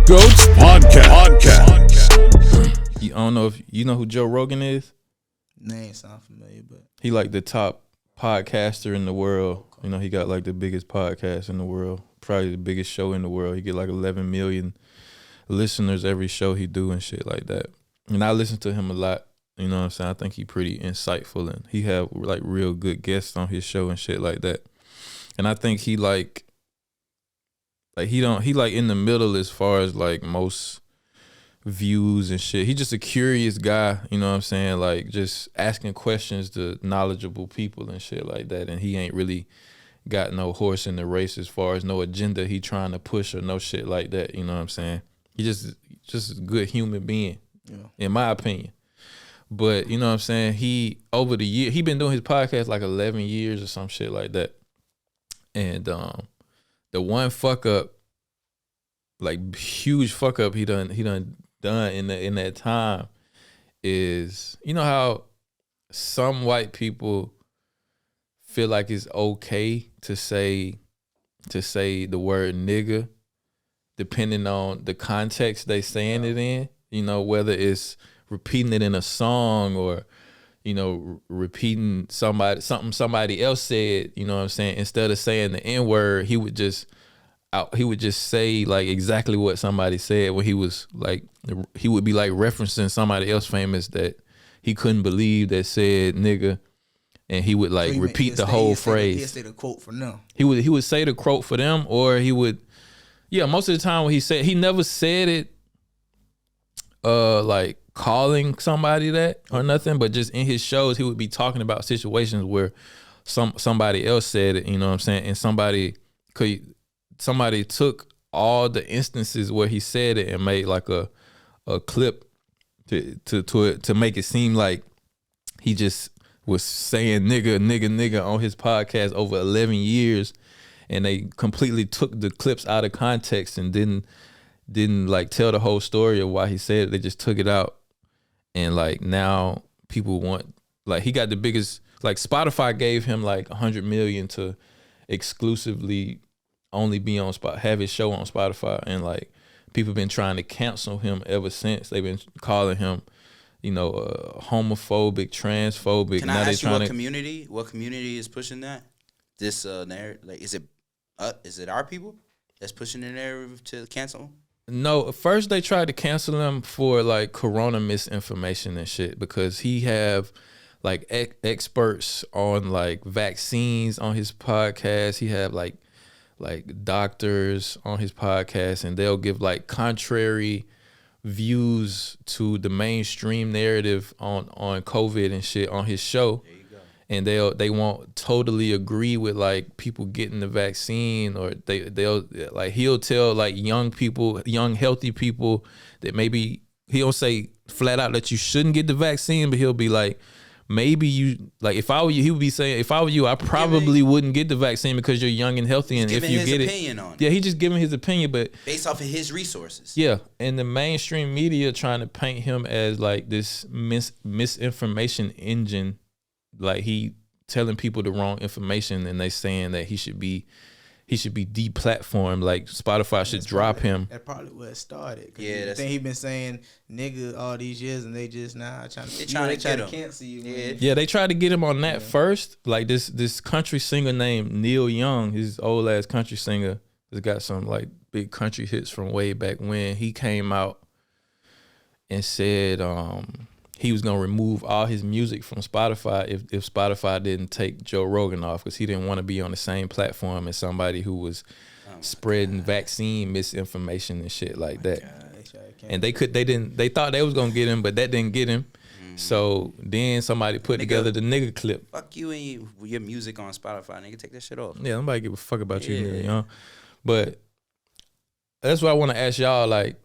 Goats Podcast. I don't know if you know who Joe Rogan is. Name sound familiar, but he like the top podcaster in the world. Okay. You know, he got like the biggest podcast in the world, probably the biggest show in the world. He get like 11 million listeners every show he do and shit like that. And I listen to him a lot. You know what I'm saying? I think he pretty insightful and he have like real good guests on his show and shit like that. And I think he like he like in the middle as far as like most views and shit. He just a curious guy, you know what I'm saying? Like just asking questions to knowledgeable people and shit like that. And he ain't really got no horse in the race as far as no agenda he trying to push or no shit like that. You know what I'm saying? He just a good human being, in my opinion. But you know what I'm saying? He over the year he been doing his podcast like 11 years or some shit like that. And the one fuck up, like huge fuck up he done in that time is, you know how some white people feel like it's okay to say the word nigga depending on the context they saying it in, you know, whether it's repeating it in a song or, you know, repeating something somebody else said, you know what I'm saying? Instead of saying the N-word, he would just say like exactly what somebody said when he was like, he would be like referencing somebody else famous that he couldn't believe that said nigga, and he would like repeat the whole phrase. He'd say the quote for them. He would say the quote for them, or he would, most of the time when he never said it like calling somebody that or nothing, but just in his shows he would be talking about situations where somebody else said it, you know what I'm saying, and somebody took all the instances where he said it and made like a clip to make it seem like he just was saying nigga on his podcast over 11 years, and they completely took the clips out of context and didn't like tell the whole story of why he said it. They just took it out, and like now people want, like, he got the biggest, like Spotify gave him like 100 million to exclusively only be on have his show on Spotify, and like people been trying to cancel him ever since. They've been calling him, you know, homophobic, transphobic. Can I ask you what community is pushing that? This narrative, like, is it our people that's pushing the narrative to cancel him? No, first they tried to cancel him for like corona misinformation and shit, because he have like experts on like vaccines on his podcast. He have like doctors on his podcast, and they'll give like contrary views to the mainstream narrative on COVID and shit on his show. There you go. And they won't totally agree with like people getting the vaccine, or they'll like, he'll tell like young people, young healthy people, that maybe he'll say flat out that you shouldn't get the vaccine, but he'll be like, maybe you, like, if I were you, he would be saying, if I were you, I probably wouldn't get the vaccine because you're young and healthy, and if you get it, he just giving his opinion, but based off of his resources. Yeah, and the mainstream media trying to paint him as like this misinformation engine, like he telling people the wrong information, and they saying that he should be deplatformed, like Spotify should drop him. That's probably where it started. Yeah, I think he been saying nigga all these years, and they just trying to cancel you. Yeah, they tried to get him on that first. Like this country singer named Neil Young, his old ass country singer, has got some like big country hits from way back when. He came out and said he was gonna remove all his music from Spotify if Spotify didn't take Joe Rogan off, because he didn't want to be on the same platform as somebody who was spreading vaccine misinformation and shit like that. And they thought they was gonna get him, but that didn't get him. So then somebody put together the nigga clip. Fuck you and your music on Spotify, nigga. Take that shit off. Yeah, nobody give a fuck about you, nigga, you know? But that's what I want to ask y'all, like,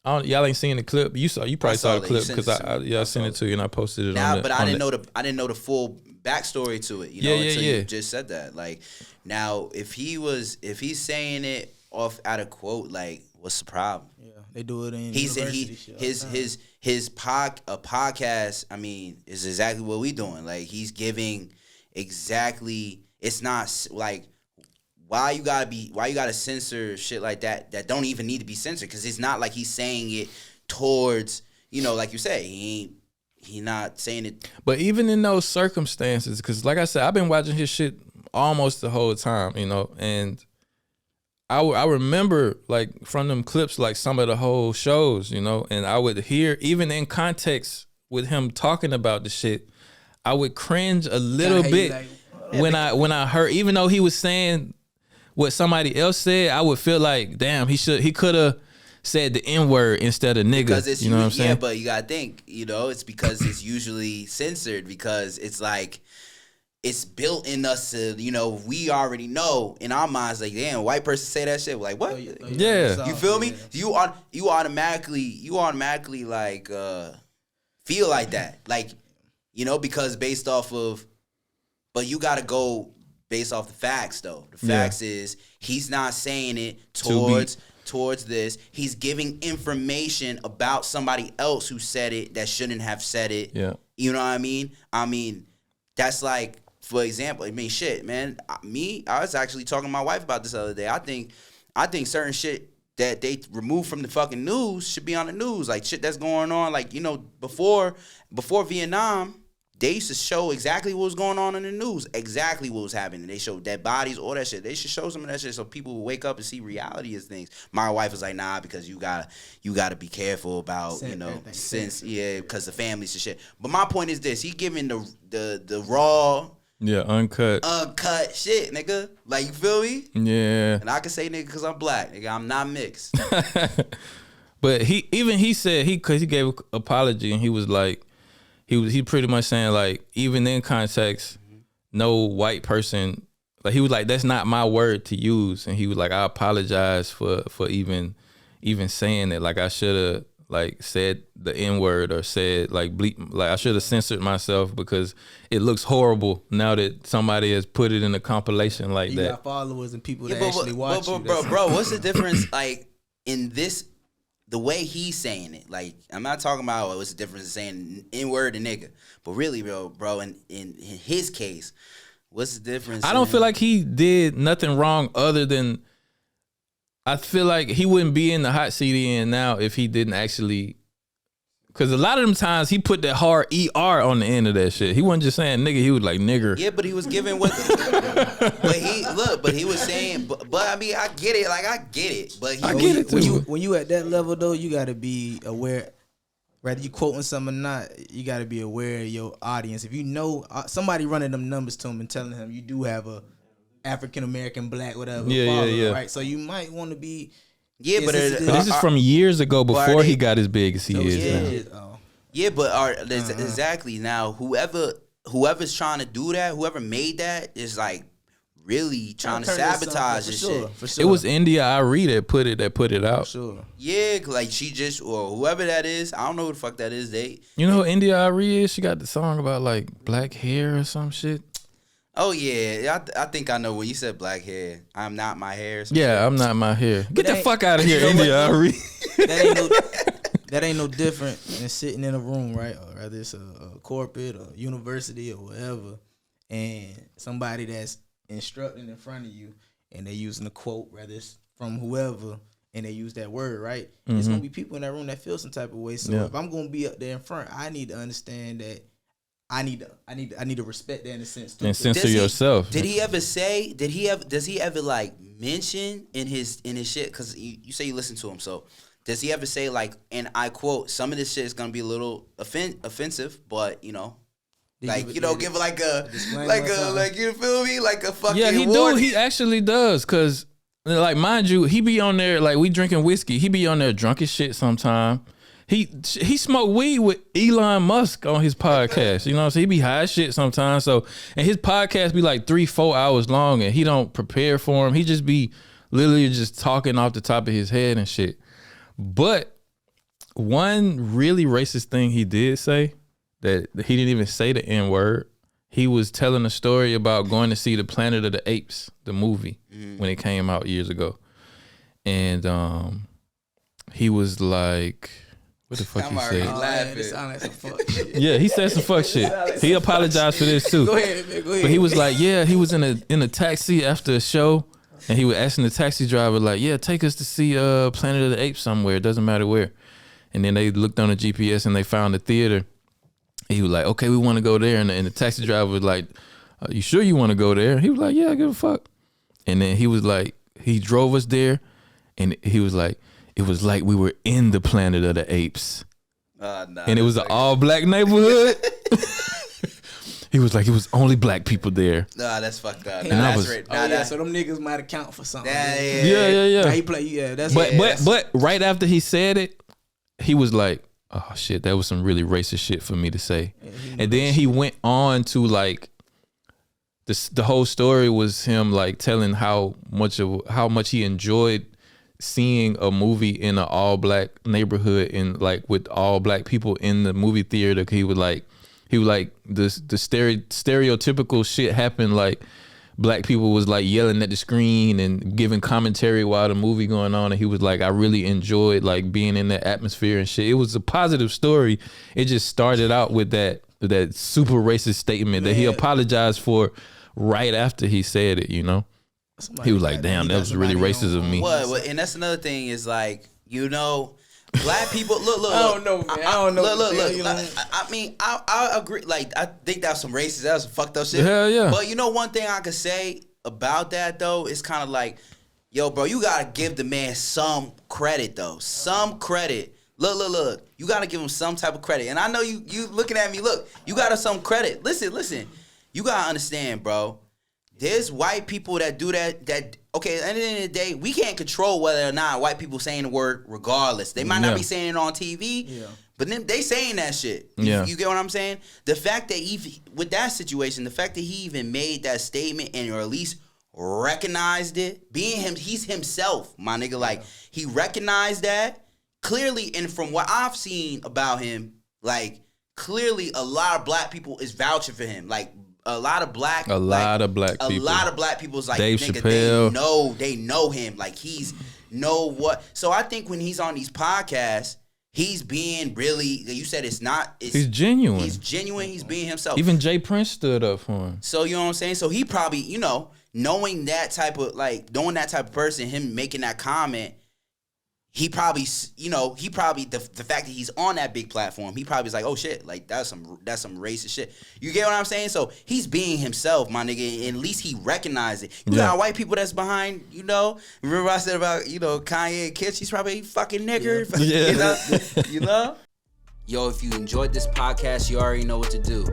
y'all ain't seen the clip. You probably saw the clip, because I sent it to you and I posted it on. But I didn't know the full backstory to it. You know, until you just said that. Like, now if he's saying it off out of quote, like, what's the problem? Yeah, they do it in his podcast. I mean, is exactly what we doing. Like, he's giving exactly. It's not like why you gotta censor shit like that don't even need to be censored? Because it's not like he's saying it towards, like you say, he not saying it. But even in those circumstances, because like I said, I've been watching his shit almost the whole time, and I remember like from them clips, like some of the whole shows, and I would hear, even in context with him talking about the shit, I would cringe a little bit when I heard, even though he was saying what somebody else said, I would feel like, damn, he could have said the N-word instead of nigga. Because it's you know what I'm saying? Yeah, but you gotta think, it's because it's usually censored, because it's like it's built in us to, we already know in our minds, like, damn, white person say that shit, like, what? Yeah. You feel me? You automatically like feel like that, like, because based off of, but you gotta go based off the facts though. The facts is he's not saying it towards this. He's giving information about somebody else who said it that shouldn't have said it. Yeah. You know what I mean? I mean, that's like, for example, shit, man. I was actually talking to my wife about this the other day. I think certain shit that they remove from the fucking news should be on the news. Like shit that's going on. Like, before Vietnam, they used to show exactly what was going on in the news, exactly what was happening. They showed dead bodies, all that shit. They should show some of that shit so people will wake up and see reality as things. My wife was like, nah, because you gotta be careful about, because the families and shit. But my point is this: he giving the raw, uncut shit, nigga. Like, you feel me? Yeah. And I can say nigga because I'm black, nigga. I'm not mixed. But he said because he gave an apology and he was like. He pretty much saying like, even in context, no white person, like he was like, that's not my word to use, and he was like, I apologize for even saying it. Like I should have like said the N-word or said like bleep, like I should have censored myself because it looks horrible now that somebody has put it in a compilation like that. You got followers and people that actually watch you. Bro, what's the difference like in this? The way he's saying it, like, I'm not talking about what's the difference in saying N-word and nigga, but really, bro, in his case, what's the difference? I don't feel like he did nothing wrong other than, I feel like he wouldn't be in the hot seat he in now if he didn't actually, because a lot of them times he put that hard ER on the end of that shit. He wasn't just saying nigga, he was like nigger. Yeah, but he was giving what, but he was saying, but I mean, I get it, like, I get it, but I get it too. When you at that level though, you gotta be aware, whether you quoting something or not, you gotta be aware of your audience. If you know, somebody running them numbers to him and telling him you do have a African-American, black, whatever, follower, right? So you might want to be. Yeah, but this is from years ago before he got as big as he is now. Yeah, but exactly now, whoever's trying to do that, whoever made that is like really trying to sabotage this shit. For sure. It was India Ari that put it out. For sure. Yeah, like she just, or whoever that is, I don't know who the fuck that is. You know who India Ari is? She got the song about like black hair or some shit. Oh yeah, I think I know when you said black hair. I'm not my hair. Yeah, I'm not my hair. Get the fuck out of here, India Ari. That ain't no different than sitting in a room, right? Or whether it's a corporate or university or whatever, and somebody that's instructing in front of you, and they using a quote, whether it's from whoever, and they use that word, right? Mm-hmm. It's gonna be people in that room that feel some type of way. So if I'm gonna be up there in front, I need to understand that. I need to respect that in a sense too. And censor yourself. Does he ever like mention in his shit? Because you say you listen to him, so does he ever say like, and I quote, some of this shit is gonna be a little offensive, but give like a you feel me, like a fucking he warning. do. He actually does, cause like mind you, he be on there like we drinking whiskey. He be on there drunk as shit sometime. He smoked weed with Elon Musk on his podcast. You know what I'm saying? He be high as shit sometimes. So, and his podcast be like 3-4 hours long, and he don't prepare for him. He just be literally just talking off the top of his head and shit. But one really racist thing he did say, that he didn't even say the N-word. He was telling a story about going to see the Planet of the Apes, the movie, when it came out years ago. And he was like, what the fuck he said? This sound like some fuck shit. Yeah, he said some fuck shit. He apologized for this too. Go ahead, man. Go ahead. But he was like, yeah, he was in a taxi after a show, And he was asking the taxi driver, like, yeah, take us to see Planet of the Apes somewhere. It doesn't matter where. And then they looked on the GPS and they found the theater. He was like, okay, we want to go there. And the taxi driver was like, you sure you want to go there? He was like, yeah, I give a fuck. And then he was like, he drove us there. And he was like, it was like we were in the Planet of the Apes. And it was an all-black neighborhood. He was like, it was only black people there. Nah, that's fucked up. And I was, So them niggas might account for something. Yeah. Nah, he play, yeah, that's But right after he said it, he was like, oh shit, that was some really racist shit for me to say. And then he went on to like, the whole story was him like telling how much he enjoyed seeing a movie in an all black neighborhood and like with all black people in the movie theater. He was like the stereotypical shit happened, like black people was like yelling at the screen and giving commentary while the movie going on, and he was like, I really enjoyed like being in that atmosphere and shit. It was a positive story. It just started out with that super racist statement that he apologized for right after he said it, you know. He was like, damn, that was really racist of me. What? And that's another thing is like, you know, black people, look. I don't know, man. I don't know. Look. I mean, I agree. Like, I think that's some racist, that's some fucked up shit. Hell yeah. But you know, one thing I could say about that though, is kind of like, yo, bro, you gotta give the man some credit though. Some credit. Look. You gotta give him some type of credit. And I know you looking at me. Look, you gotta some credit. Listen. You gotta understand, bro. There's white people that do that. Okay, at the end of the day, we can't control whether or not white people saying the word regardless. They might not be saying it on TV, but then they saying that shit. You get what I'm saying? The fact that with that situation, the fact that he even made that statement and or at least recognized it, being him, he's himself, my nigga. Like, he recognized that clearly, and from what I've seen about him, like, clearly a lot of black people is vouching for him. Like, a lot of black people. A lot of black people is like, Dave nigga, Chappelle. they know him. Like, he's know what. So I think when he's on these podcasts, he's being really, you said he's genuine. He's genuine. He's being himself. Even Jay Prince stood up for him. So, you know what I'm saying? So he probably, you know, knowing that type of person, him making that comment, he probably, the fact that he's on that big platform, he probably was like, oh shit, like that's some racist shit. You get what I'm saying? So he's being himself, my nigga, and at least he recognized it. You got white people that's behind, you know. Remember I said about, you know, Kanye and Kids, he's probably a fucking nigger. Yeah. You know? Yo, if you enjoyed this podcast, you already know what to do.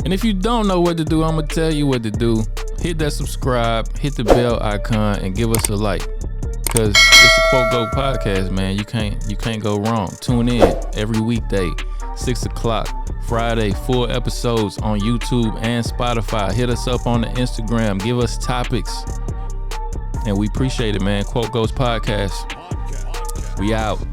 And if you don't know what to do, I'm gonna tell you what to do. Hit that subscribe, hit the bell icon, and give us a like. Because it's the Quote Go podcast, man. You can't go wrong. Tune in every weekday, 6 o'clock, Friday, full episodes on YouTube and Spotify. Hit us up on the Instagram. Give us topics. And we appreciate it, man. Quote Go's podcast. We out.